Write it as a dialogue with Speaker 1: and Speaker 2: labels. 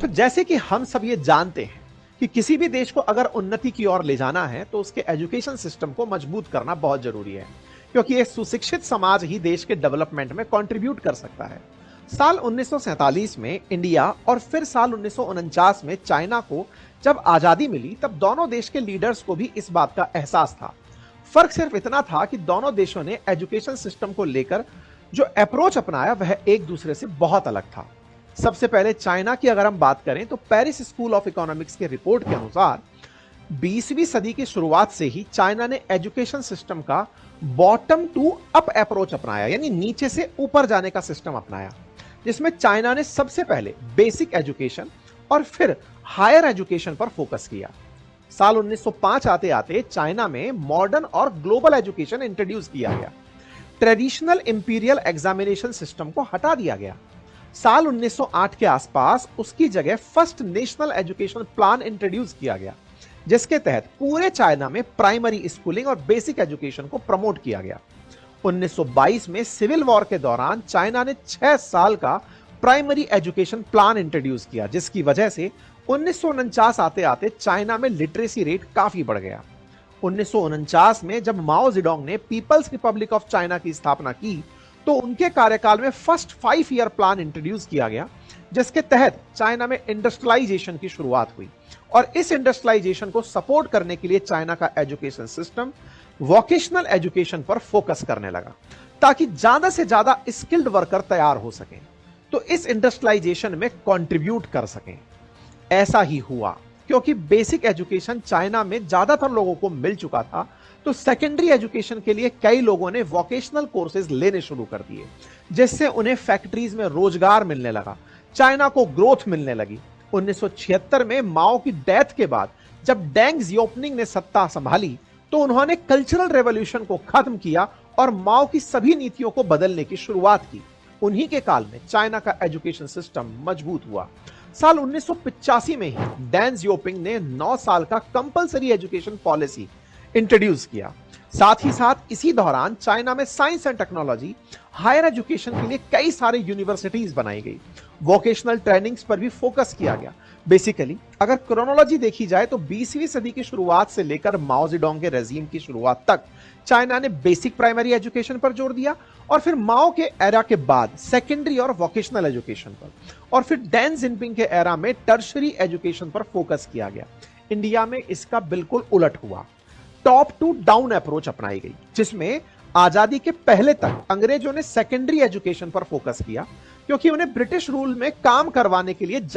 Speaker 1: तो जैसे कि हम सब ये जानते हैं कि किसी भी देश को अगर उन्नति की ओर ले जाना है तो उसके एजुकेशन सिस्टम को मजबूत करना बहुत जरूरी है, क्योंकि एक सुशिक्षित समाज ही देश के डेवलपमेंट में कंट्रीब्यूट कर सकता है। साल 1947 में इंडिया और फिर साल 1949 में चाइना को जब आजादी मिली, तब दोनों देश के लीडर्स को भी इस बात का एहसास था। फर्क सिर्फ इतना था कि दोनों देशों ने एजुकेशन सिस्टम को लेकर जो अप्रोच अपनाया वह एक दूसरे से बहुत अलग था। सबसे पहले चाइना की अगर हम बात करें तो पेरिस स्कूल ऑफ इकोनॉमिक्स के रिपोर्ट के अनुसार 20वीं सदी की शुरुआत से ही चाइना ने एजुकेशन सिस्टम का बॉटम टू अप अप्रोच अपनाया, यानी नीचे से ऊपर जाने का सिस्टम अपनाया, जिसमें चाइना ने सबसे पहले बेसिक एजुकेशन और फिर हायर एजुकेशन पर फोकस किया। साल 1905 आते आते चाइना में मॉडर्न और ग्लोबल एजुकेशन इंट्रोड्यूस किया गया। ट्रेडिशनल इंपीरियल एग्जामिनेशन सिस्टम को हटा दिया गया। साल 1908 के आसपास उसकी जगह first national education plan introduce किया गया, जिसके तहत पूरे चाइना में प्राइमरी स्कूलिंग और बेसिक एजुकेशन को प्रमोट किया गया। 1922 में सिविल वॉर के दौरान चाइना ने 6 साल का प्राइमरी एजुकेशन प्लान इंट्रोड्यूस किया, जिसकी वजह से 1949 आते आते चाइना में लिटरेसी रेट काफी बढ़ गया। 1949 में जब माओ जेडोंग ने पीपल्स रिपब्लिक ऑफ चाइना की स्थापना की, तो उनके कार्यकाल में फर्स्ट 5 ईयर प्लान इंट्रोड्यूस किया गया, जिसके तहत चाइना में इंडस्ट्रियलाइजेशन की शुरुआत हुई। और इस इंडस्ट्रियलाइजेशन को सपोर्ट करने के लिए चाइना का एजुकेशन सिस्टम वोकेशनल एजुकेशन पर फोकस करने लगा, ताकि ज्यादा से ज्यादा स्किल्ड वर्कर तैयार हो सकें, तो इस इंडस्ट्रियलाइजेशन में कंट्रीब्यूट कर सकें। ऐसा ही हुआ, क्योंकि बेसिक एजुकेशन चाइना में ज्यादातर लोगों को मिल चुका था, तो सेकेंडरी एजुकेशन के लिए कई लोगों ने वोकेशनल कोर्सेज लेने शुरू कर दिए, जिससे उन्हें फैक्ट्रीज में रोजगार मिलने लगा, चाइना को ग्रोथ मिलने लगी। 1976 में माओ की डेथ के बाद जब डेंग जियोपिंग ने सत्ता संभाली, तो उन्होंने कल्चरल रेवोल्यूशन को खत्म किया और माओ की सभी नीतियों को बदलने की शुरुआत की। उन्हीं के काल में चाइना का एजुकेशन सिस्टम मजबूत हुआ। साल 1985 में ही डेंग जियोपिंग ने 9 साल का कंपलसरी एजुकेशन पॉलिसी इंट्रोड्यूस किया। साथ ही साथ इसी दौरान चाइना में science and technology, higher education के लिए कई सारे यूनिवर्सिटीज बनाई गई। वोकेशनल ट्रेनिंग्स पर भी फोकस किया गया। बेसिकली अगर क्रोनोलॉजी देखी जाए तो 20वीं सदी की शुरुआत से लेकर माओ जेडोंग के रेजिम की शुरुआत तक चाइना ने बेसिक प्राइमरी एजुकेशन पर जोर दिया, और फिर माओ के एरा के बाद सेकेंडरी और वोकेशनल एजुकेशन पर, और फिर डेंग जिनपिंग के एरा में टर्शरी एजुकेशन पर फोकस किया गया। इंडिया में इसका बिल्कुल उलट हुआ। टॉप टू डाउन अप्रोच अपनाई गई, जिसमें आजादी के पहले तक अंग्रेजों ने सेकेंडरी एजुकेशन पर फोकस किया, क्योंकि उन्हें ब्रिटिश रूल में काम करवाने के लिए